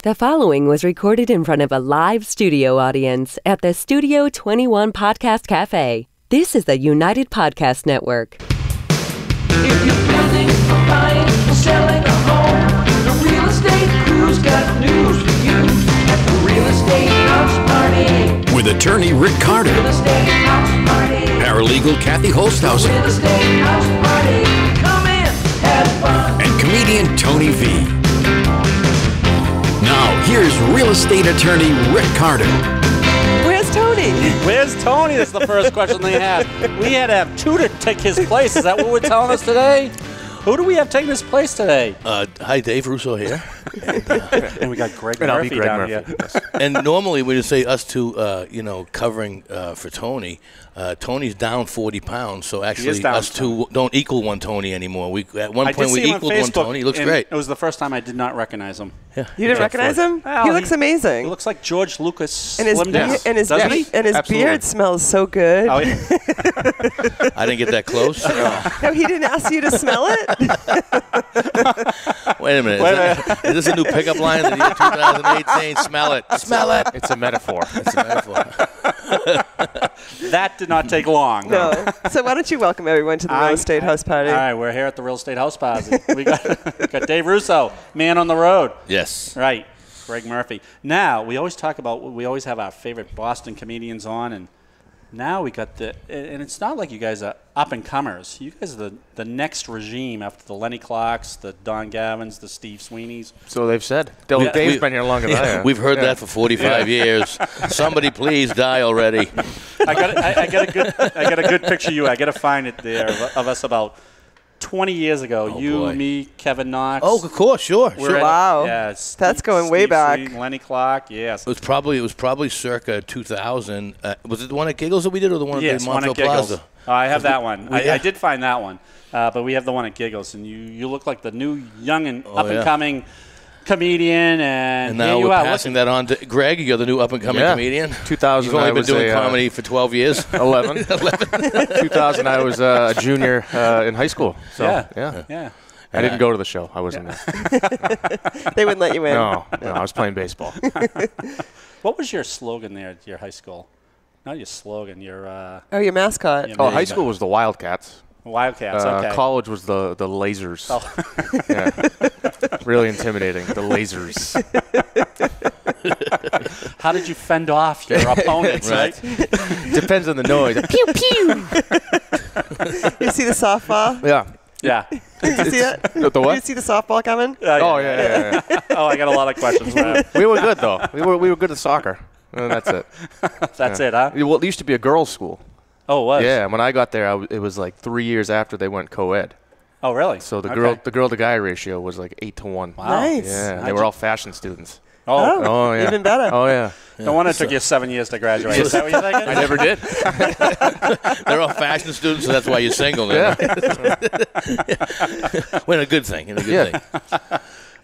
The following was recorded in front of a live studio audience at the Studio 21 Podcast Café. This is the United Podcast Network. If you're planning for buying or selling a home, the Real Estate Crew's got news for you at the Real Estate House Party. With attorney Rick Carter, Real Estate House Party. paralegal Kathy Holtshouser, Real Estate House Party. Come in, have fun. and comedian Tony V. Now, here's real estate attorney Rick Carter. Where's Tony? Where's Tony? That's the first question they had. We had to have two to take his place. Is that what we're telling us today? Who do we have taking his place today? Hi, Dave. Russo here. And we got Greg And I'll Murphy be Greg down Murphy. here. Yes. And normally we would say us two, covering for Tony. Tony's down 40 pounds, so actually down us two don't equal one Tony anymore. At one I point did we see him on equaled one Facebook, Tony. He looks and great. It was the first time I did not recognize him. You didn't recognize him? Well, he looks amazing. He looks like George Lucas and his, slimmed down. and his, Doesn't be- he? and his Absolutely. beard smells so good. Oh, yeah. I didn't get that close. No, he didn't ask you to smell it? Wait a minute. Is this a new pickup line in the year 2018? Smell it. Smell it. It's a metaphor. It's a metaphor. That did not take long. No. So why don't you welcome everyone to the Real Estate House Party? All right, we're here at the Real Estate House Party. We got Dave Russo, man on the road. Yes. Right. Greg Murphy. Now, we always have our favorite Boston comedians on, and now we got and it's not like you guys are up-and-comers. You guys are the next regime after the Lenny Clarks, the Don Gavins, the Steve Sweeneys. So they've said. Dave's been here longer than I have. We've heard that for 45 years. Somebody please die already. I got a good picture of you. I got to find it there of us about 20 years ago. Oh, you, boy. me, Kevin Knox. Oh, of course, sure. We're at- Wow. Yeah, That's going way Steve back. Sweeney, Lenny Clark, yes. It was probably circa 2000. Was it the one at Giggles that we did, or the one Yes, at the one Montville at Giggles. Plaza? Oh, I have that one. Yeah. I did find that one, but we have the one at Giggles, and you look like the new, young, and yeah. up-and-coming comedian, and And now here you we're are. passing that on to Greg. You're the new up-and-coming Yeah. comedian. 2000, You've only I been was doing a, comedy for 12 years. 11. 2000, I was a junior in high school. So, Yeah. yeah. I didn't go to the show. I wasn't there. They wouldn't let you in. No, I was playing baseball. What was your slogan there at your high school? Not your slogan, your Oh, your mascot. Yeah. Oh, high school was the Wildcats. Wildcats. Okay. College was the lasers. Oh. Yeah. Really intimidating. The lasers. How did you fend off your opponents? Right. Depends on the noise. Pew pew. You see the softball? Yeah. Yeah. Did you see it? The what? Did you see the softball coming? Oh yeah. Oh, I got a lot of questions. Man. We were good though. We were good at soccer. And that's it. That's it, huh? Well, it used to be a girls' school. Oh, it was? Yeah, when I got there, it was like 3 years after they went co-ed. Oh, really? So the Okay. girl to guy ratio was like 8-1. Wow. Nice. Yeah, they were all fashion students. Oh, Oh yeah. Even better. Oh yeah. no wonder it took you 7 years to graduate. Is that what you're thinking? I never did. They're all fashion students, so that's why you're single now. Well, a good thing.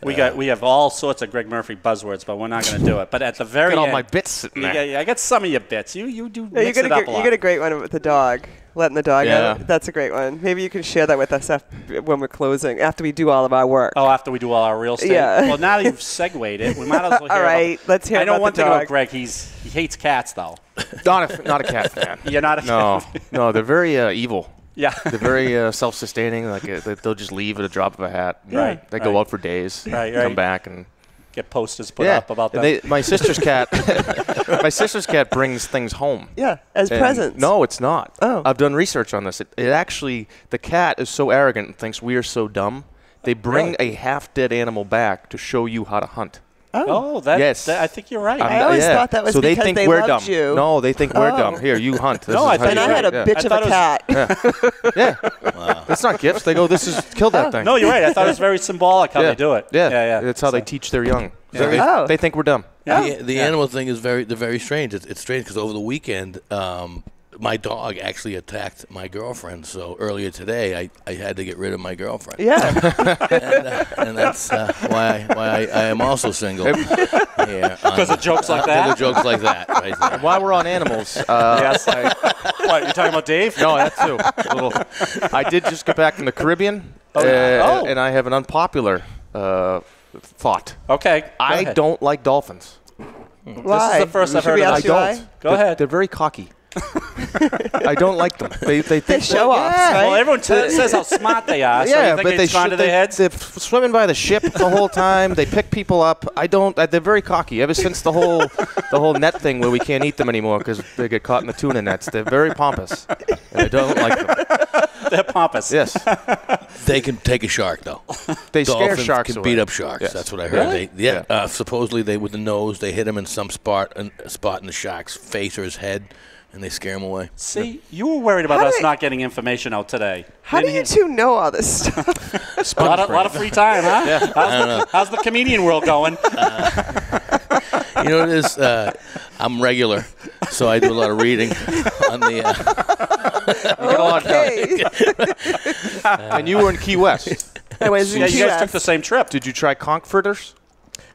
We have all sorts of Greg Murphy buzzwords, but we're not going to do it. But at the very Got all end, my bits sitting there. I got some of your bits. You do No, you mix got it up a lot. you got a great one with the dog. Letting the dog Yeah. out. That's a great one. Maybe you can share that with us when we're closing, after we do all of our work. Oh, after we do all our real estate. Yeah. Well, now that you've segued it, we might as well hear All right, let's hear I know about one the thing dog. about Greg. He hates cats, though. Not a cat fan. You're not a No, they're very evil. Yeah. They're very self-sustaining. Like they'll just leave at a drop of a hat. Right, They go right. out for days. Right, Come right. back and. Get posters put Yeah. up about And that. my sister's cat. My sister's cat brings things home. Yeah, as And presents. No, it's not. Oh. I've done research on this. It actually, the cat is so arrogant and thinks we are so dumb. They bring a half-dead animal back to show you how to hunt. Oh, Yes. I think you're right. I always thought that was so because they think they we're loved dumb. you. No, they think we're Oh. dumb. Here, you hunt. This No, is I how thought you And I do had it. a bitch of thought a it was- cat. Yeah. That's not gifts. They go, kill that thing. No, you're right. I thought it was very symbolic how they do it. Yeah. That's how they teach their young. Oh. They think we're dumb. The animal thing is very strange. It's strange because over the weekend, my dog actually attacked my girlfriend. So earlier today, I had to get rid of my girlfriend. Yeah. and that's why I am also single. Because of jokes like that? Because of jokes like that. Right there. While we're on animals, Yes. What, you're talking about Dave? no, that too. I did just get back from the Caribbean, Oh. and I have an unpopular thought. Okay. I ahead. don't like dolphins. Why? This is the first I've Should heard we of ask this. you I why? don't. Go ahead. They're very cocky. I don't like them. They think show offs, yeah. right? Well, everyone says how smart they are. So Yeah, you think but it's gone to their heads? They're swimming by the ship the whole time. They pick people up. I don't. They're very cocky. Ever since the whole net thing where we can't eat them anymore because they get caught in the tuna nets. They're very pompous. And I don't like them. They're pompous. Yes, They can take a shark though. they scare Dolphins sharks can away. beat up sharks. Yes. That's what I heard. Really? They, supposedly they with the nose they hit him in some spot in the shark's face or his head, and they scare him away. See, you were worried about How us do- not getting information out today. How do you two know all this stuff? A lot of free time, huh? How's the comedian world going? You know what it is? I'm regular, so I do a lot of reading on the. Okay. And you were in Key West. I was in Yeah, you Key guys West. took the same trip. Did you try conch fritters?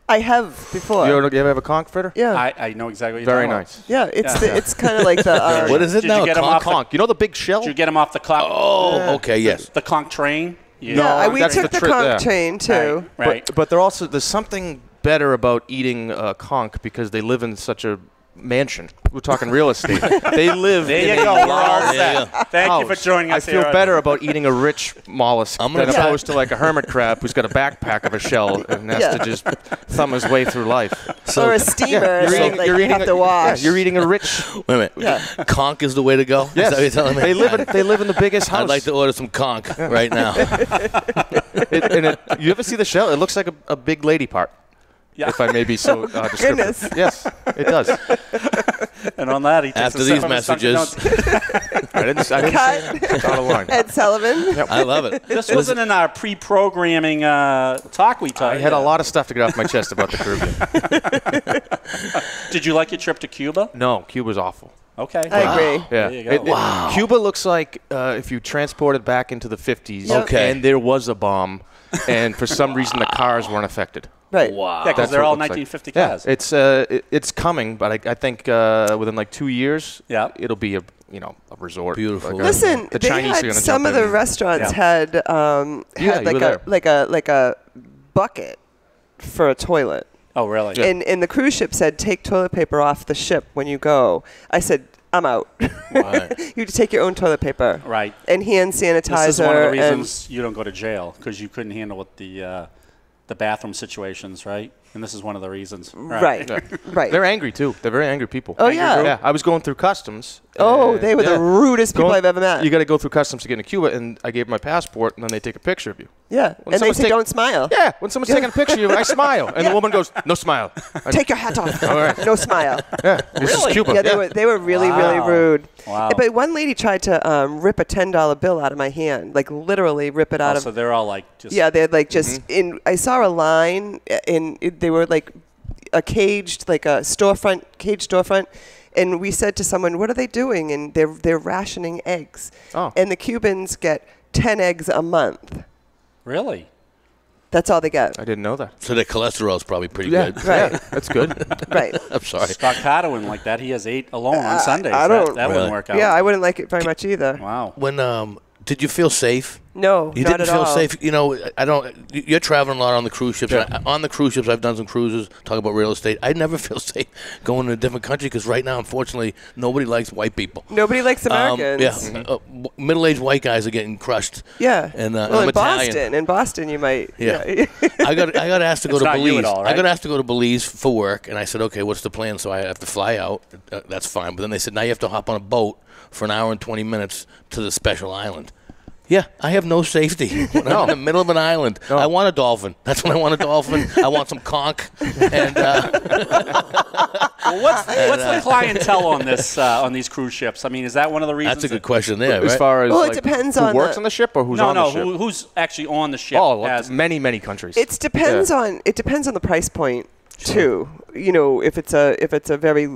I have before. You ever have a conch fritter? Yeah. I know exactly what you're Very talking nice. Yeah, it's Yeah. it's kind of like the What is it Did now? you get 'em Conch? off the- Conch. You know the big shell? Did you get him off the clock? Oh, okay, yes. The conch train? Yeah. Yeah, No, we that's took the the tri- conch yeah. train too. Right. But they're also there's something better about eating conch because they live in such a mansion. We're talking real estate. They live There in you a go. We're all large set. Thank you for house. joining us I feel here. better about eating a rich mollusk I'm gonna than try- opposed to like a hermit crab who's got a backpack of a shell and has Yeah. to just thumb his way through life. Or a steamer You're that eating, like, you're you eating have to wash. you're eating a rich. Wait a minute. Yeah. Conch is the way to go? Is that what you're telling me? They live in the biggest house. I'd like to order some conch right now. You ever see the shell? It looks like a big lady part. Yeah. If I may be so descriptive. Goodness. Yes, it does. And on that, he takes After a sip these of his Dunkin' messages, Donuts. I didn't say Cut. it's out of line. Ed Sullivan. I love it. This wasn't in our pre-programming talk we talked. I had a lot of stuff to get off my chest about the Caribbean. Did you like your trip to Cuba? No, Cuba's awful. Okay. I agree. Yeah. There you go. Cuba looks like if you transported back into the 50s Yep. Okay. and there was a bomb and for some reason the cars weren't affected. Right. Yeah, Wow. because That's they're what all it looks like. 1950 Yeah, cars. it's coming, but I think within like 2 years, Yeah. it'll be a resort. Beautiful. Like Listen, the they Chinese are had gonna some jump of the in. restaurants Yeah. had you were there. like a bucket for a toilet. Oh, really? And the cruise ship said take toilet paper off the ship when you go. I said I'm out. Right. You have to take your own toilet paper. Right. And hand sanitizer. This is one of the and- reasons you don't go to jail, because you couldn't handle what the bathroom situations, right? And this is one of the reasons. Right. Right. They're angry too. They're very angry people. Oh, yeah. Yeah. I was going through customs. Oh, and- they were the rudest people I've ever met. You got to go through customs to get into Cuba, and I gave them my passport, and then they take a picture of you. Yeah. When And they someone's say take- don't smile. Yeah, when someone's taking a picture of you, I smile, and the woman goes, "No smile." Take your hat off. All right. No smile. Yeah, this is Cuba. Yeah, they were really, really Wow. rude. Wow. But one lady tried to rip a $10 bill out of my hand, like literally rip it out So of. they're all like just. Yeah, they're like just in. I saw a line, they were like a caged, like a caged storefront. And we said to someone, "What are they doing?" And they're rationing eggs. Oh. And the Cubans get 10 eggs a month. Really? That's all they get. I didn't know that. So their cholesterol is probably pretty Yeah, good. Right. yeah, that's good. Right. I'm sorry. Scott Carter wouldn't like that. He has 8 alone on Sundays. I don't- That Really? wouldn't work out. Yeah, I wouldn't like it very much either. Wow. When did you feel safe? No, You not didn't at feel all. safe. You know, I don't. You're traveling a lot on the cruise ships. Yeah. On the cruise ships, I've done some cruises. Talk about real estate. I never feel safe going to a different country because right now, unfortunately, nobody likes white people. Nobody likes Americans. Middle-aged white guys are getting crushed. Yeah. And well, I'm in Italian. Boston, you might. Yeah. I got asked to go It's to not you Belize. at all, I right? got asked to go to Belize for work, and I said, okay, what's the plan? So I have to fly out. That's fine. But then they said, now you have to hop on a boat for an hour and 20 minutes to the special island. Yeah, I have no safety when I'm in the middle of an island. I want a dolphin. That's when I want a dolphin. I want some conch. And Well, what's the clientele on this on these cruise ships? I mean, is that one of the reasons? that's a good question there, As right? far as Well, it like, depends who on works the- on the ship or who's No, on no. the ship. Who's actually on the ship? Oh, as- many countries. It depends on the price point too. You know, if it's a very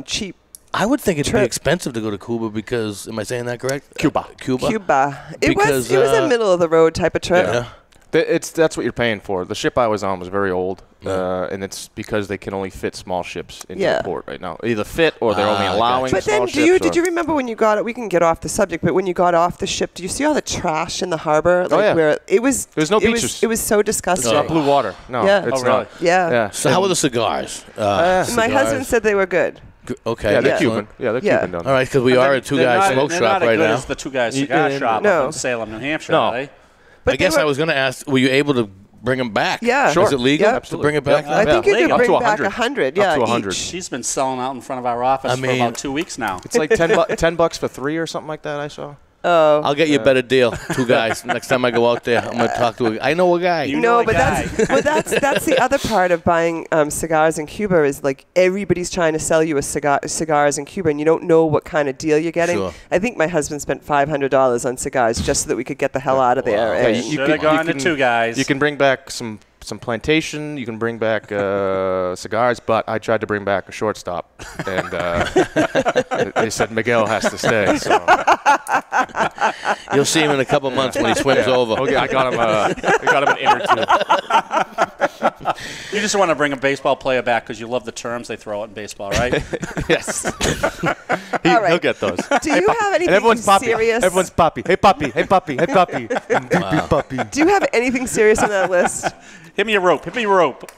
cheap I would think it'd be trip. expensive to go to Cuba because, am I saying that correct? Cuba. Cuba. Cuba, it Because, was a middle of the road type of trip. Yeah. That's what you're paying for. The ship I was on was very old, and it's because they can only fit small ships into the port right now. Either fit or they're only allowing But small then, ships. did you remember when you got it? We can get off the subject, but when you got off the ship, do you see all the trash in the harbor? Like where it was. There's no beaches. It was so disgusting. It's not blue water. No, it's really? not. Yeah. So how were the cigars? My husband said they were good. Okay. Yeah, they're excellent. Cuban. Yeah, they're Cuban down there. All right, because we are a two-guy smoke shop right now. It's the two-guy cigar shop up in Salem, New Hampshire, No. are they? But I guess I was going to ask, were you able to bring them back? Yeah. Sure. Is it legal Yeah. to bring it back? I think you could Up bring to back 100. 100. Up Yeah, to 100. each. She's been selling out in front of our office for about 2 weeks now. It's like $10 for 3 or something like that. I saw. Oh. I'll get you a better deal. Two guys. Next time I go out there, I'm going to talk to I know a guy. You know a but guy. that's the other part of buying cigars in Cuba is like everybody's trying to sell you cigars in Cuba, and you don't know what kind of deal you're getting. Sure. I think my husband spent $500 on cigars just so that we could get the hell out of there. Wow. And Yeah, Should have gone to two guys. You can bring back some plantation. You can bring back cigars, but I tried to bring back a shortstop, and they said Miguel has to stay. So. You'll see him in a couple months when he swims over. Okay, I got him. I got him an inch or two. You just want to bring a baseball player back because you love the terms they throw out in baseball, right? Yes. All right. He'll get those. do you have anything And everyone's poppy. serious? Everyone's poppy. Hey, poppy. Hey, poppy. Hey, poppy. Poppy. Do you have anything serious on that list? Hit me a rope. Hit me a rope.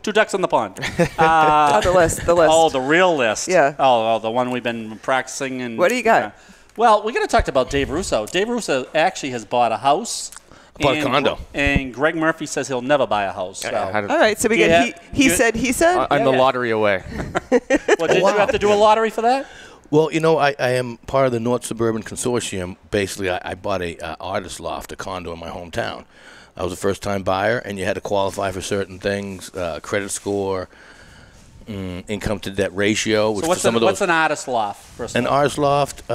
2 ducks on the pond. On the list. The list. Oh, the real list. Yeah. Oh, the one we've been practicing. And What do you got? Well, we're going to talk about Dave Russo. Dave Russo actually has bought a house. Bought a condo. And Greg Murphy says he'll never buy a house. So. All right. So we Yeah. get he said. I'm the lottery away. Well, did you have to do a lottery for that? Well, I am part of the North Suburban Consortium. Basically, I bought a artist loft, a condo in my hometown. I was a first-time buyer, and you had to qualify for certain things, credit score, income to debt ratio. Which So what's an artist loft? First of An all? artist loft,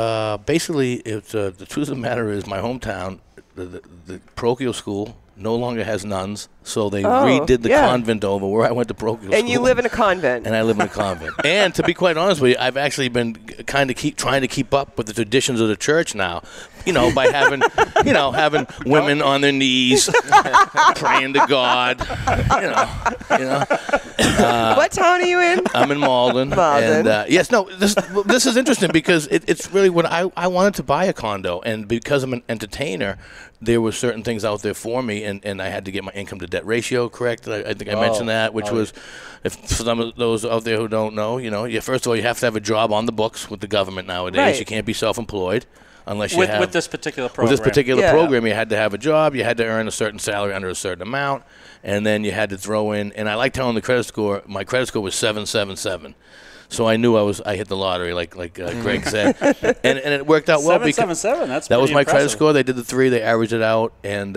basically, it's the truth of the matter is my hometown, the parochial school no longer has nuns, so they redid the convent over where I went to parochial school. And you live in a convent. And I live in a convent. And to be quite honest with you, I've actually been trying to keep up with the traditions of the church now. By having, having women on their knees, praying to God. What town are you in? I'm in Malden. Malden. And, yes, no, this is interesting because it's really what I wanted to buy a condo, and because I'm an entertainer, there were certain things out there for me, and I had to get my income to debt ratio correct. I think I mentioned that, which was, if for some of those out there who don't know, first of all, you have to have a job on the books with the government nowadays. Right. You can't be self-employed. Unless you with this particular program. With this particular Yeah. program, you had to have a job, you had to earn a certain salary under a certain amount, and then you had to throw in. And I like telling the credit score. My credit score was 777, so I knew I hit the lottery, like Greg said, and it worked out well because 777. That's that was pretty my credit impressive. score. They did the 3, they averaged it out, and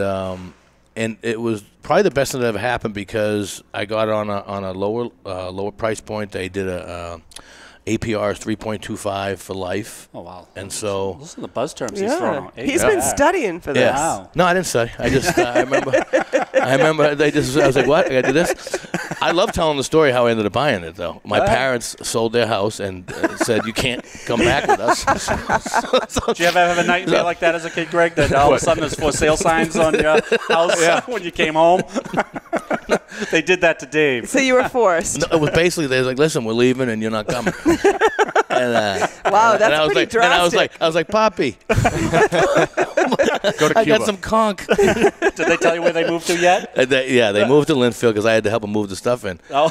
it was probably the best thing that ever happened because I got on a lower price point. They did a APR is 3.25 for life. Oh, wow. And so Listen to the buzz terms he's throwing out. He's been studying for this. yeah. Wow. No, I didn't study. I just I remember they just I was like, what? I got to do this. I love telling the story how I ended up buying it though. My parents sold their house and said you can't come back with us. Did you ever have a nightmare like that as a kid, Greg? That all of a sudden there's for sale signs on your house when you came home? They did that to Dave. So you were forced. No, it was basically they was like, listen, we're leaving and you're not coming. And, Wow, that's and I was pretty like, drastic. I was like, Poppy, Go to Cuba. I got some conch. Did they tell you where they moved to yet? They moved to Linfield because I had to help them move the stuff in. Oh.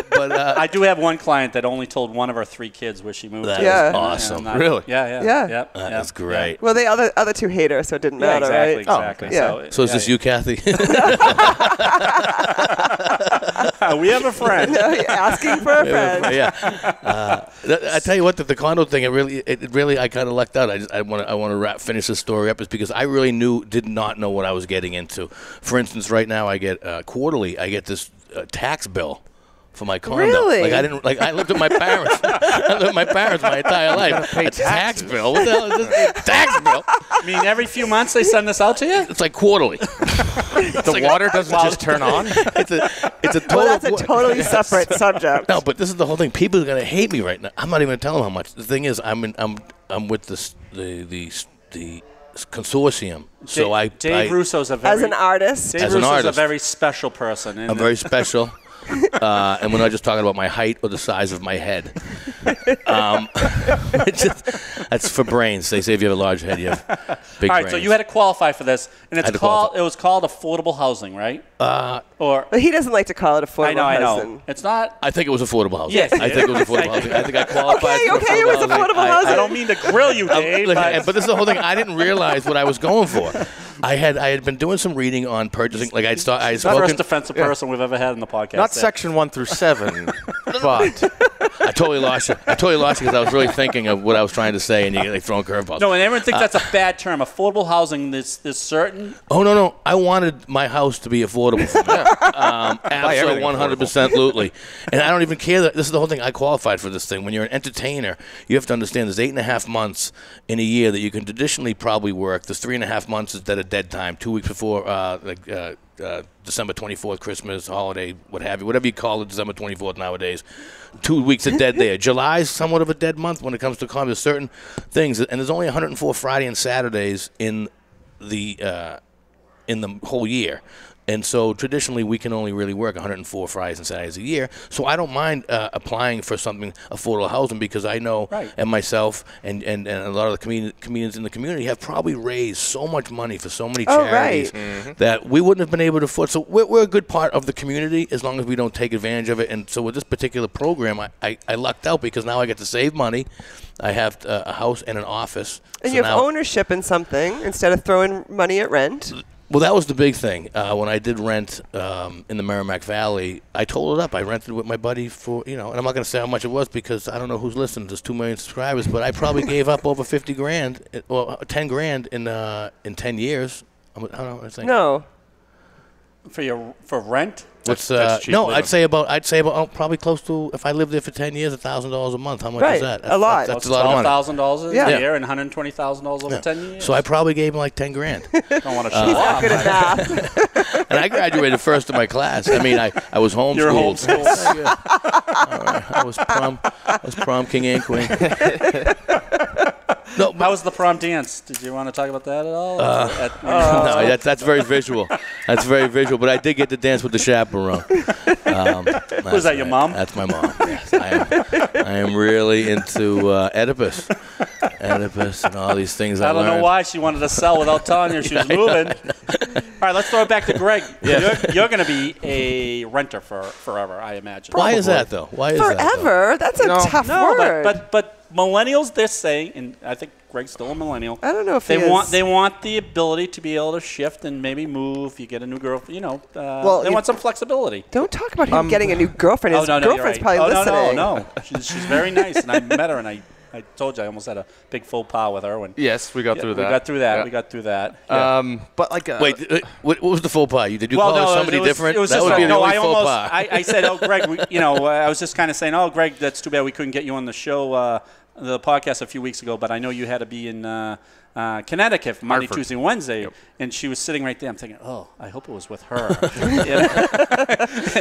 But I do have one client that only told one of her 3 kids where she moved that to. Yeah. is awesome. Really? Yeah. Yeah. Yep. That's great. Well, the other two hate her, so it didn't Yeah, matter, exactly. right? Exactly. Yeah. So is this you, Kathy? We have a friend. Asking for a friend. Yeah. I tell you what, the condo thing, it really, I kind of lucked out. I want to finish this story up, is because I really did not know what I was getting into. For instance, right now I get quarterly, I get this tax bill for my condo. Really? I lived with my parents. I lived with my parents my entire life. A tax bill? What the hell is this? A tax bill? I mean, every few months they send this out to you? It's like quarterly. The water doesn't just turn on. It's a total. Well, that's a totally separate subject. No, but this is the whole thing. People are gonna hate me right now. I'm not even gonna tell them how much. The thing is, I'm with the consortium. So Dave Russo's a very As an artist. Dave As an Russo's artist. a very special person. I'm very special. And we're not just talking about my height or the size of my head. That's for brains. They say if you have a large head, you have big All right, brains. so you had to qualify for this, and had to qualify. it was called affordable housing, right? Or But he doesn't like to call it affordable I know. housing. It's not. I think it was affordable housing. Yes, I think it was affordable housing. I think I qualified for Okay, it was affordable housing. I don't mean to grill you, Dave. But this is the whole thing. I didn't realize what I was going for. I had been doing some reading on purchasing. Like I He's the spoken. first defensive person we've ever had in the podcast. Not there. section 1 through 7, but I totally lost you. I totally lost you because I was really thinking of what I was trying to say, and you like throwing curveballs. No, and everyone thinks that's a bad term. Affordable housing. There's certain. Oh no! I wanted my house to be affordable for me. Absolutely, 100%, and I don't even care that this is the whole thing. I qualified for this thing. When you're an entertainer, you have to understand there's 8.5 months in a year that you can traditionally probably work. There's 3.5 months that are dead time. 2 weeks before December 24th, Christmas, holiday, what have you, whatever you call it, December 24th nowadays. 2 weeks are dead there. July is somewhat of a dead month when it comes to comedy. There's certain things, and there's only 104 Friday and Saturdays in the whole year. And so traditionally, we can only really work 104 Fridays and Saturdays a year. So I don't mind applying for something affordable housing because I know, and myself and a lot of the comedians in the community have probably raised so much money for so many charities that we wouldn't have been able to afford. So we're a good part of the community as long as we don't take advantage of it. And so with this particular program, I lucked out because now I get to save money. I have a house and an office. And so you have now, ownership in something instead of throwing money at rent. Well, that was the big thing. When I did rent in the Merrimack Valley, I totaled it up. I rented with my buddy for, and I'm not going to say how much it was because I don't know who's listening. There's 2 million subscribers, but I probably gave up over 50 grand, well, 10 grand in 10 years. I don't know what I think. No. For rent. What's that's cheap no? living. I'd say about probably close to, if I lived there for 10 years, $1,000 a month. How much Right, is that? a lot. That's a lot of money. $12,000 a Yeah. year and $120,000 over 10 years. So I probably gave him like 10 grand. don't want to show He's off. not good at math. And I graduated first in my class. I mean, I was homeschooled. You're homeschooled. All right. I was prom king and queen. No, How was the prom dance? Did you want to talk about that at all? no, that's very visual. That's very visual. But I did get to dance with the chaperone. Was that your mom? That's my mom. Yes, I am really into Oedipus and all these things. I don't know learned. why she wanted to sell without telling you she was moving. All right, let's throw it back to Greg. You're going to be a renter for forever, I imagine. Why is that though? Why is that? though? Forever? That's a tough word. But millennials, they're saying, and I think Greg's still a millennial. I don't know if they he want is. they want the ability to be able to shift and maybe move. You get a new girlfriend, Well, they want some flexibility. Don't talk about him getting a new girlfriend. His you're girlfriend's right. probably listening. No. She's very nice, and I met her, and I told you I almost had a big faux pas with her. When yes, we got through that. We got through that. Yeah. We got through that. Yeah. But like, Wait, what was the faux pas? Did you call her somebody different? It was that just would be the only I faux almost, pas. I said, oh, Greg, I was just kind of saying, oh, Greg, that's too bad we couldn't get you on the show, the podcast a few weeks ago, but I know you had to be in Connecticut for Monday, Hartford. Tuesday, and Wednesday, and she was sitting right there. I'm thinking, oh, I hope it was with her.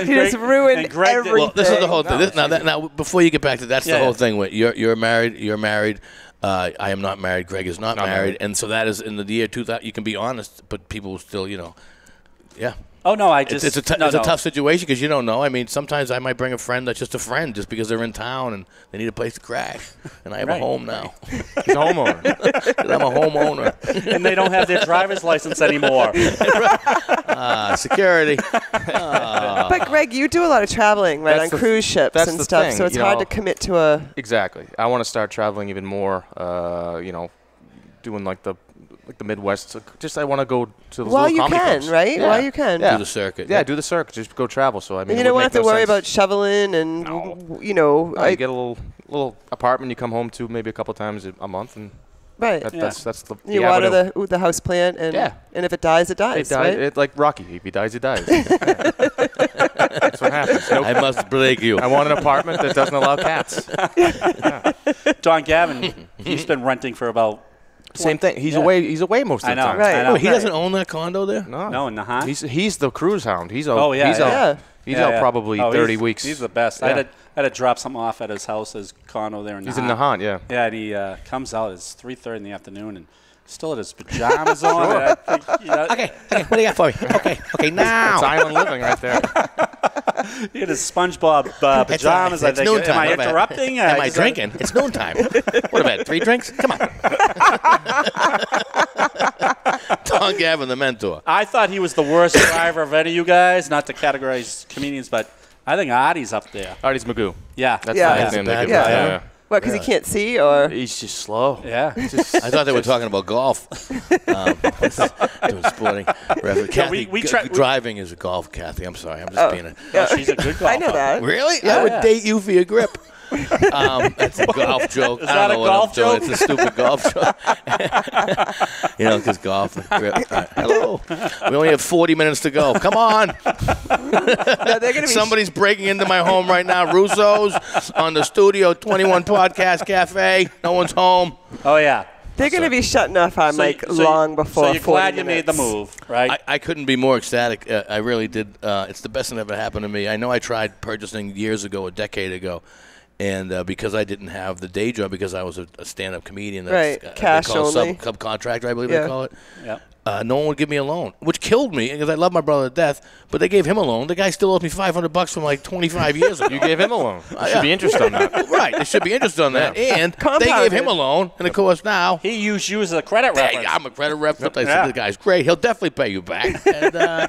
He just ruined everything. Well, this is the whole thing. Now, before you get back to that's Yeah, the whole yeah. thing. You're married. I am not married. Greg is not married. And so that is in the year 2000. You can be honest, but people still, yeah. Oh, no, I just... It's a tough situation because you don't know. I mean, sometimes I might bring a friend that's just a friend just because they're in town and they need a place to crash. And I have a home now. he's a homeowner. I'm a homeowner. and they don't have their driver's license anymore. Security. But Greg, you do a lot of traveling, right, That's on cruise ships that's and the stuff. thing, So it's you hard know. to commit to a. Exactly. I want to start traveling even more. Doing like the Midwest. So just I want to go to those While little you comedy can, clubs. right? Yeah. While you can. Yeah. Do the circuit. Yeah, do the circuit. Just go travel. So I mean, And you it don't would have to make no worry sense. about shoveling and, No, No, you get a little apartment you come home to maybe a couple times a month, and right. that's the You avenue. water the house plant, and and if it dies, it dies, It right? It, like Rocky. If he dies, he dies. That's what happens. Nope. I must break you. I want an apartment that doesn't allow cats. Don Gavin, he's been renting for about... Same thing. He's away. He's away most of the I know. time. Right. I know. Oh, he doesn't own that condo there? No, in Nahat. He's the cruise hound. He's out. Oh, yeah, He's yeah. out. Yeah. He's out probably 30 weeks. He's the best. Yeah. I had to drop something off at his house, his condo there in Nahat. He's in Nahat, yeah. Yeah, and he comes out. It's 3:30 in the afternoon, and Still had his pajamas on. Sure. I think, Okay, what do you got for me? Okay, now. It's island living right there. He had his SpongeBob pajamas. I It's think. noon time. Am I What have interrupting? Am I drinking? It's noon time. What have I had? 3 drinks? Come on. Don Gavin, the mentor. I thought he was the worst driver of any of you guys. Not to categorize comedians, but I think Artie's up there. Artie's Magoo. Yeah. That's Yeah. the nickname they give him. Yeah. Yeah. What, because he can't see, or? He's just slow. Yeah. I thought they were talking about golf. Doing sporting reference. Kathy, we driving is a golf, Kathy. I'm sorry. I'm just being a... Oh, she's a good golfer. I know that. Really? Yeah. I would date you for your grip. That's a golf joke. Is I that don't a know what golf I'm doing. joke? It's a stupid golf joke. Because golf and grip. All right. Hello. We only have 40 minutes to go. Come on. No, they're gonna be Somebody's breaking into my home right now. Russo's on the Studio 21 Podcast Cafe. No one's home. Oh, yeah. They're going to be shutting off our mic long before. So you're 40 glad you made the minutes. move, right? I couldn't be more ecstatic. I really did. It's the best thing that ever happened to me. I know I tried purchasing years ago, a decade ago, and because I didn't have the day job, because I was a stand-up comedian, that's, Right, cash they call it only. subcontractor, I believe Yeah. they call it. Yeah. No one would give me a loan, which killed me because I love my brother to death. But they gave him a loan. The guy still owes me $500 from like 25 years ago. You gave him a loan. There should be interest on that. Right, they should be interested on that. And they Compounded. gave him a loan, and of course now. He used you as a credit Hey, reference. I'm a credit reference. I Yeah. said, the guy's great. He'll definitely pay you back. And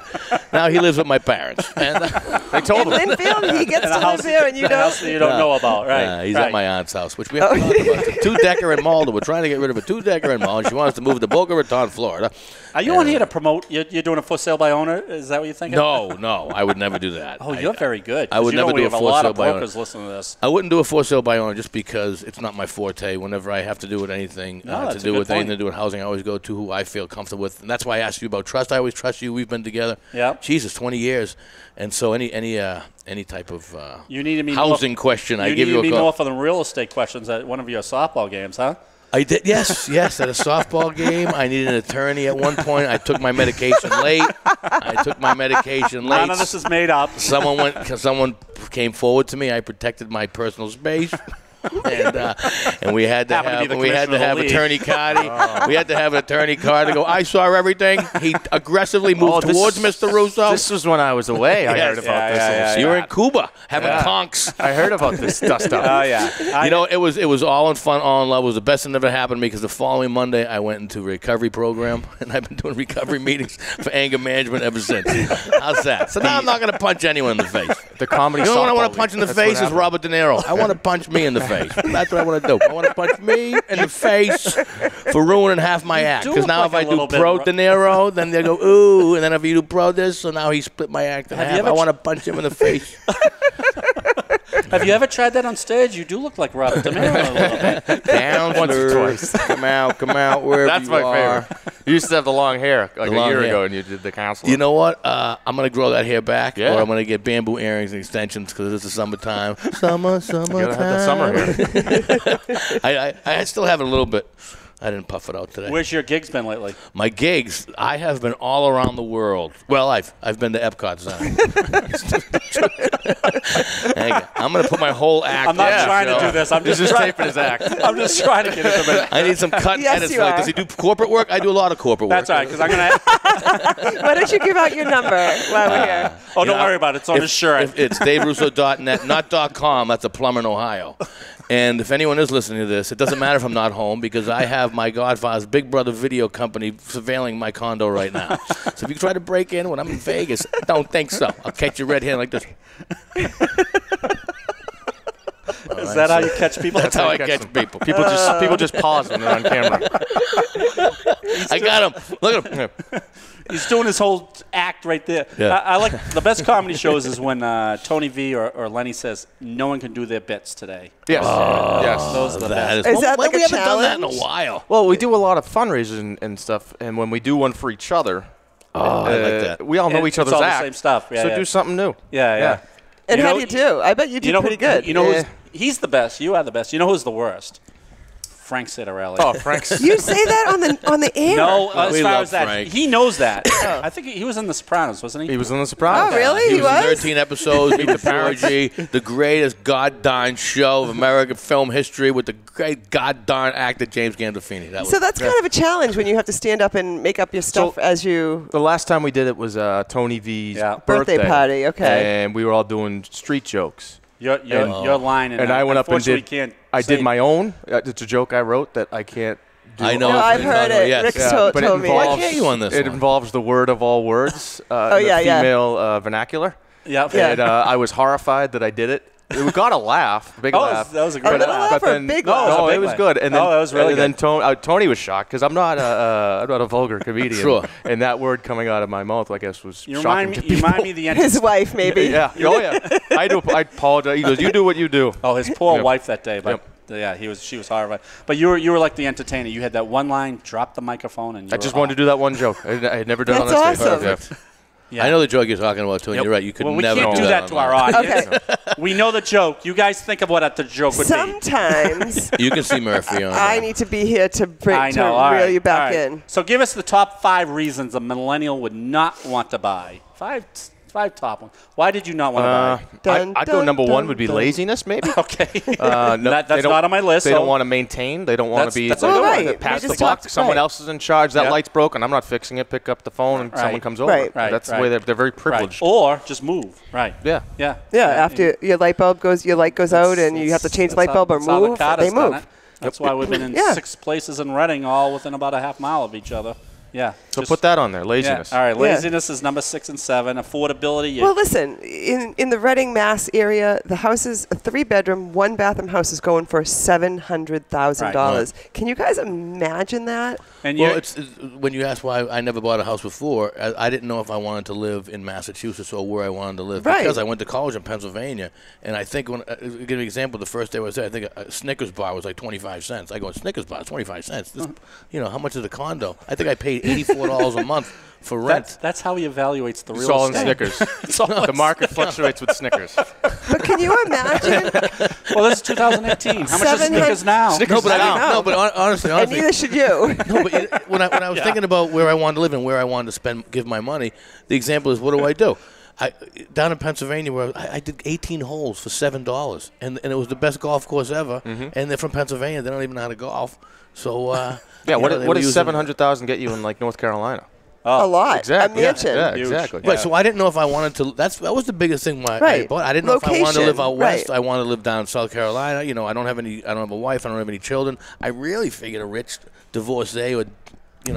now he lives with my parents. And They told In him. Linfield, he gets In to a house, live there, and you a house don't. that you don't know about, right? he's right. at my aunt's house, which we have to talk about. The 2-decker in Malden. We're trying to get rid of a 2-decker in Malden. She wants to move to Boca Raton, Florida. Are you on here to promote? You're doing a for sale by owner? Is that what you're thinking? No, I would never do that. Oh, you're very good. I would 'cause you know never we do a have a for lot sale of by owner. brokers listening to this. I wouldn't do a for sale by owner just because it's not my forte. Whenever I have to do with anything No, to that's a do good with anything point. to do with housing, I always go to who I feel comfortable with, and that's why I asked you about trust. I always trust you. We've been together. Yeah. Jesus, 20 years, and so any type of You needed me housing more, question, I give you needed a me call. more for the real estate questions at one of your softball games, huh? I did, yes, at a softball game. I needed an attorney at one point. I took my medication late. None of this is made up. Someone came forward to me. I protected my personal space. And we had to Happened to be the have commissioner of the league. attorney Cardi. We had to have an attorney card to go. I saw everything. He aggressively moved towards Mr. Russo. This was when I was away. I Yes. heard about this. Yeah. You were in Cuba having Yeah. conks. I heard about this dust up. Oh, yeah. It was all in fun, all in love. It was the best thing that ever happened to me because the following Monday I went into a recovery program, and I've been doing recovery meetings for anger management ever since. How's that? So now I'm not going to punch anyone in the face. The comedy. You know what I want softball to punch in league. the That's what face is happened. Robert De Niro. I want to punch me in the face. That's what I want to do. I want to punch me in the face for ruining half my act. do Because look now like if I a do little bit pro Ro- De Niro, then they go, ooh. And then if you do pro this, so now he split my act in Have you half. ever I want to punch him in the face. Have you ever tried that on stage? You do look like Robert De Niro a little bit. Counselor, twice. come out, wherever That's you my are. favorite. You used to have the long hair like The a long year hair. ago, and you did the counselor. You know what? I'm going to grow that hair back, Yeah. or I'm going to get bamboo earrings and extensions because it's the summertime. Summertime. you gotta have the summer hair. I still have it a little bit. I didn't puff it out today. Where's your gigs been lately? My gigs, I have been all around the world. Well, I've been to Epcot Center. I'm going to put my whole act. I'm not on the trying to show. do this. I'm He's just just trying. taping his act. I'm just trying to get into it. I need some cut Yes, edits. you Like, are. does he do corporate work? I do a lot of corporate work. That's all right, because I'm going to. Why don't you give out your number while we're here? Oh, don't worry about it. It's on his shirt. It's DaveRusso.net, not .com. That's a plumber in Ohio. And if anyone is listening to this, it doesn't matter if I'm not home because I have my Godfather's Big Brother video company surveilling my condo right now. So if you try to break in when I'm in Vegas, don't think so. I'll catch you red-handed like this. Is that how you catch people? That's how I catch people. People just pause when they're on camera. I got him. Look at him. He's doing his whole act right there. Yeah. I like the best comedy shows is when Tony V or Lenny says no one can do their bits today. Yes. Yes. Those are the That best. is, Is that like we a haven't done that in a challenge? while. Well, we do a lot of fundraisers and stuff, and when we do one for each other, I like that. we all know each It's other's all the act. same stuff. Yeah, so yeah. do something new. Yeah. And You how know- do you do? I bet you do pretty good. You know, he's the best. You are the best. You know who's the worst? Frank Citarelli. Oh, Frank's. You say that on the air? No, as We far love as that, Frank. he knows that. I think he was in The Sopranos, wasn't he? He was in The Sopranos. Oh, really? He He was in was? 13 episodes. Meet the Parody, the greatest goddamn show of American film history with the great goddamn actor James Gandolfini. That was So that's kind of a challenge when you have to stand up and make up your stuff as you. The last time we did it was Tony V's Birthday party, okay. And we were all doing street jokes. Your line, And I went up and unfortunately did. can't I say did my own. It's a joke I wrote that I can't do. I know. No, I've heard it. Yes. Rick's Yeah, told but it me. involves- Why can't you on this It one? involves the word of all words. Oh, in yeah, the yeah. female vernacular. Yep. And I was horrified that I did it. It got a laugh, big laugh. that was a A great little laugh. laugh or a big No, laugh? it was a No, big it was laugh. good. And then, that was really and then good. Tony was shocked because I'm not a vulgar comedian. Sure. And that word coming out of my mouth, I guess, was You shocking remind to me. You people. remind me of the His wife, maybe. Yeah. Oh yeah. I apologize. He goes, "You do what you do." Oh, his poor Yep. wife that day, but yeah, she was horrified. But you were like the entertainer. You had that one line, drop the microphone, and I just wanted to do that one joke. I had never done That's it on stage. awesome. Yeah. I know the joke you're talking about, too, and Yep. you're right. You could Well, we never can't do that to our online. audience. Okay. We know the joke. You guys think of what the joke would be. Sometimes You can see Murphy on I there. need to be here to I to know. All reel right, you back all right. in. So give us the top 5 reasons a millennial would not want to buy. Five top ones. Why did you not want to buy? Dun, I'd go dun, number dun, one would be dun. laziness, maybe. Okay. No, That's they don't- not on my list, They so- don't want to maintain. They don't want That's- to be that's a good one. Right. We pass the just buck. talked- Someone right. else is in charge. That Yeah. light's broken. I'm not fixing it. Pick up the phone and Right. someone comes over. Right. That's the Right. way they're very Right. privileged. Or just move. Right. Yeah. Yeah. Yeah, after your light goes out and you have to change the light bulb or That's how the move, Carter's they done move. it. That's why we've been in Yeah. 6 places in Reading, all within about a half mile of each other. Yeah. So just- put that on there. Yeah. Laziness. All right. Yeah. Laziness is number 6 and 7. Affordability. Well, listen, in the Reading, Mass area, the houses, a 3-bedroom, 1-bathroom house is going for $700,000. Can you guys imagine that? and Well, you're- it's when you ask why I never bought a house before, I didn't know if I wanted to live in Massachusetts or where I wanted to live. Right. Because I went to college in Pennsylvania, and I think when give you an example, the first day I was there, I think a Snickers bar was like 25 cents. I go, Snickers bar, 25 cents. This, how much is a condo? I think I paid $84 a month for rent. that's how he evaluates the It's real all in estate. Snickers. The market fluctuates with Snickers. But can you imagine? Well, this is 2018. How much is 700 Snickers now? No, but I know. no, but honestly, And neither should you. no, but when I was thinking about where I wanted to live and where I wanted to give my money, the example is, what do? Down in Pennsylvania, where I did 18 holes for $7, and it was the best golf course ever. And they're from Pennsylvania; they don't even know how to golf. So Yeah. What they does were using- 700,000 get you in like North Carolina? A lot. Exactly. A mansion. Yeah, Huge. exactly. Right, so I didn't know if I wanted to. That was the biggest thing. I Right. bought. I didn't know if I wanted to live out Location, west. right. I wanted to live down in South Carolina. I don't have any. I don't have a wife. I don't have any children. I really figured a rich divorcee would,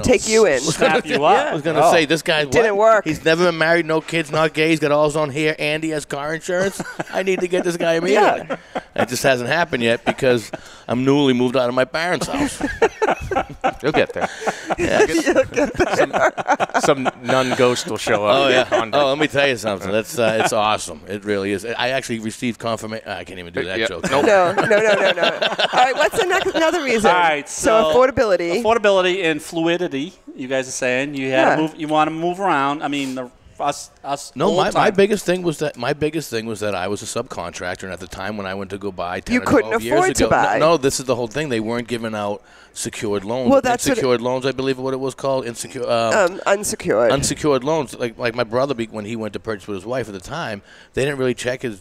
Take you in. Snap you up. I was gonna say this guy Didn't work. He's never been married, no kids, not gay. He's got all his own hair, and he has car insurance. I need to get this guy immediately. Yeah. It just hasn't happened yet because I'm newly moved out of my parents' house. You'll get there. Some nun ghost will show up. Oh yeah. Honda. Oh, let me tell you something. That's it's awesome. It really is. I actually received confirmation. I can't even do that Yeah. joke. Nope. No. All right, what's another reason? All right, so affordability. Affordability and fluidity. You guys are saying you had to move. You want to move around. I mean, us. No, old my time. biggest thing was that I was a subcontractor, and at the time when I went to go buy 10 You or couldn't 12 years afford to ago, buy. No, this is the whole thing. They weren't giving out secured loans. Well, that's what unsecured loans, I believe, what it was called. Unsecured unsecured. loans. Like my brother, when he went to purchase with his wife at the time, they didn't really check his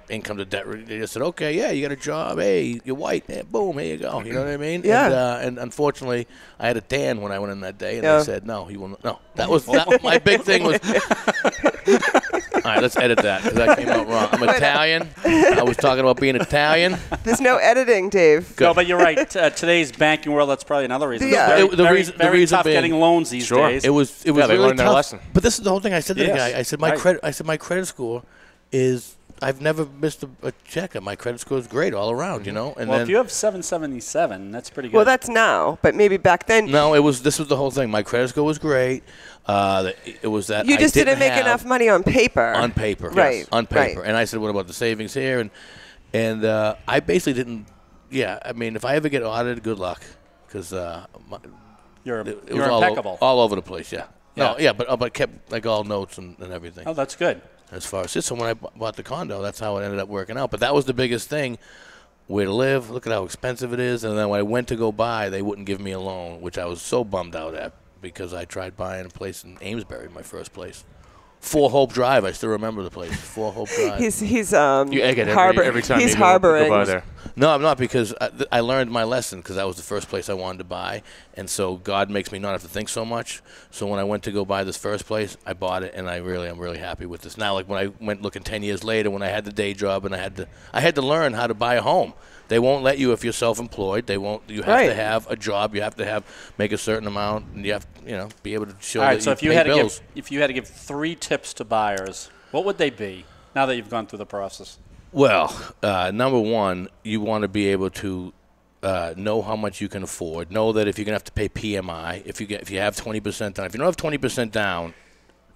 income to debt. They just said, okay, yeah, you got a job. Hey, you're white. Yeah, boom, here you go. You know what I mean? Yeah. And unfortunately, I had a tan when I went in that day, and Yeah. they said, no, he will not. No, that was my big thing was. All right, let's edit that because that came out wrong. I'm Italian. I was talking about being Italian. There's no editing, Dave. No, but you're right. Today's banking world, that's probly another reason. Yeah. It's very, The very reason tough being- getting loans these Sure. days. It was they really learned their tough. lesson. But this is the whole thing. I said to the Yes. guy, I said my Right. my credit score is. I've never missed a check. My credit score is great all around, And well, then if you have 777, that's pretty good. Well, that's now, but maybe back then no, this was the whole thing. My credit score was great. It was that you I just didn't make have- enough money on paper. on paper, Right. yes, on paper. Right. And I said, what about the savings here? And I basically didn't. Yeah, I mean, if I ever get audited, good luck, because you're it was impeccable. all over the place. Yeah. No, Yeah. yeah, but kept like all notes and everything. Oh, that's good. As far as so when I bought the condo, that's how it ended up working out. But that was the biggest thing. where to live. Look at how expensive it is. And then when I went to go buy, they wouldn't give me a loan, which I was so bummed out at because I tried buying a place in Amesbury, my first place. 4 Hope Drive. I still remember the place. 4 Hope Drive. He's You egg it every time he's you harboring. go by there. No, I'm not, because I learned my lesson, because that was the first place I wanted to buy. And so God makes me not have to think so much. So when I went to go buy this first place, I bought it, and I'm really happy with this. Now, like when I went looking 10 years later, when I had the day job and I had to learn how to buy a home. They won't let you if you're self-employed. They won't. You have to have a job. You have to make a certain amount, and you have be able to show that so you pay bills. if you had to give 3 tips to buyers, what would they be? Now that you've gone through the process. Well, number one, you want to be able to know how much you can afford. Know that if you're going to have to pay PMI, if you have 20% down, if you don't have 20% down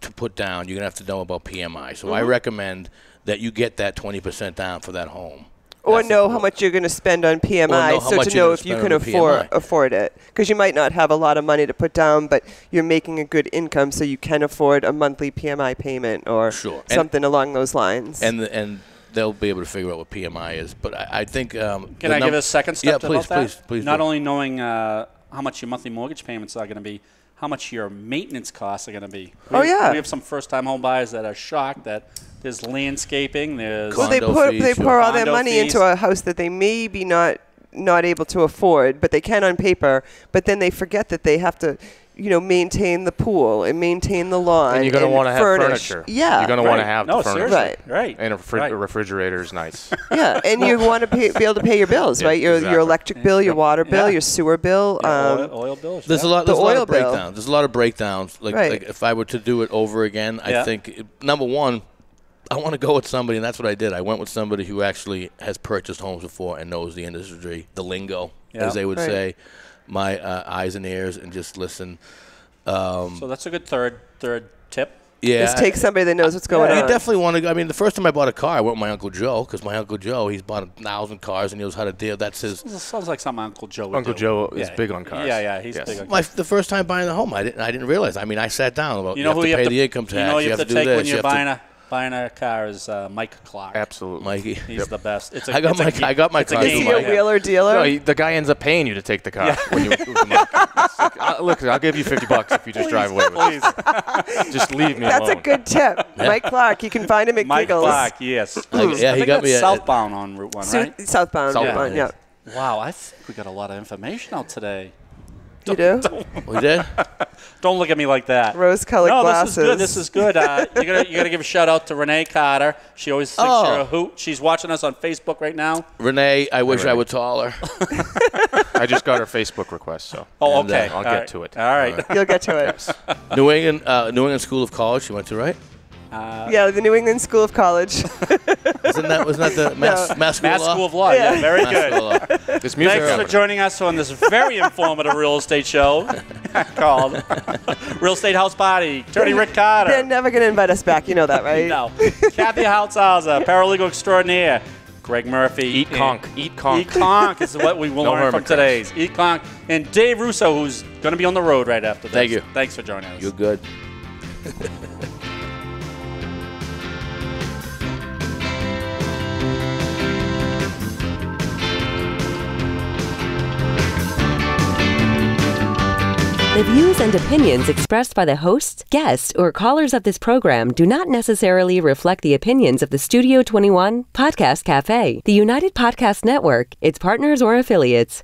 to put down, you're going to have to know about PMI. So I recommend that you get that 20% down for that home. Or know how much you're going to spend on PMI, so to know if you can afford it. Because you might not have a lot of money to put down, but you're making a good income, so you can afford a monthly PMI payment or something along those lines. And they'll be able to figure out what PMI is. But I think can I give a second step about that? Please. Not only knowing how much your monthly mortgage payments are going to be, how much your maintenance costs are going to be. We have some first-time home buyers that are shocked that there's landscaping, there's they pour all their money into a house that they maybe not able to afford, but they can on paper. But then they forget that they have to, maintain the pool and maintain the lawn. And you're going to want to have furniture. Yeah, you're going to want to have the furniture. Seriously. Right. And a refrigerator is nice. Yeah, and you want to be able to pay your bills, right? Your electric bill, your water bill, your sewer bill, oil bills. There's a lot of breakdowns. There's a lot of breakdowns. Like if I were to do it over again, I think number one, I want to go with somebody, and that's what I did. I went with somebody who actually has purchased homes before and knows the industry, the lingo, as they would say. My eyes and ears, and just listen. So that's a good third tip. Yeah, just take somebody that knows what's going on. You definitely want to. I mean, the first time I bought a car, I went with my Uncle Joe, because my Uncle Joe, he's bought 1,000 cars and he knows how to deal. That's his. Sounds like something Uncle Joe would Uncle do. Joe is big on cars. Yeah, he's big on cars. The first time buying a home, I didn't realize. I mean, I sat down about you have to pay the income tax. You know you have to do take this. when you're buying a car is Mike Clark. Absolutely. Mikey. He's the best. I got my car. Is he a wheeler dealer? No, the guy ends up paying you to take the car. When you, look, I'll give you $50 if you just drive away with it. Just leave me alone. That's a good tip. Mike Clark. You can find him at Mike Giggles. Clark, yes. He got me southbound on Route 1, right? Southbound, yeah. Wow, I think we got a lot of information out today. You do? We did? Don't look at me like that. Rose-colored glasses. This is good. You gotta give a shout out to Renee Carter. She always thinks you're a hoot. She's watching us on Facebook right now. Renee, I wish I were taller. I just got her Facebook request, so. Oh, okay. I'll get to it. All right. You'll get to it. Yes. New England School of College. You went to, right? Yeah, the New England School of College. Wasn't that the Mass School of Law? Yeah, very good. Thanks for joining us on this very informative real estate show called Real Estate House Party. Attorney Rick Carter. They're never going to invite us back. You know that, right? No. Kathy Holtshouser, paralegal extraordinaire. Greg Murphy. Eat conch. Eat conch is what we will learn from today's. Eat conch. And Dave Russo, who's going to be on the road right after this. Thank you. Thanks for joining us. You're good. The views and opinions expressed by the hosts, guests, or callers of this program do not necessarily reflect the opinions of the Studio 21 Podcast Café, the United Podcast Network, its partners, or affiliates.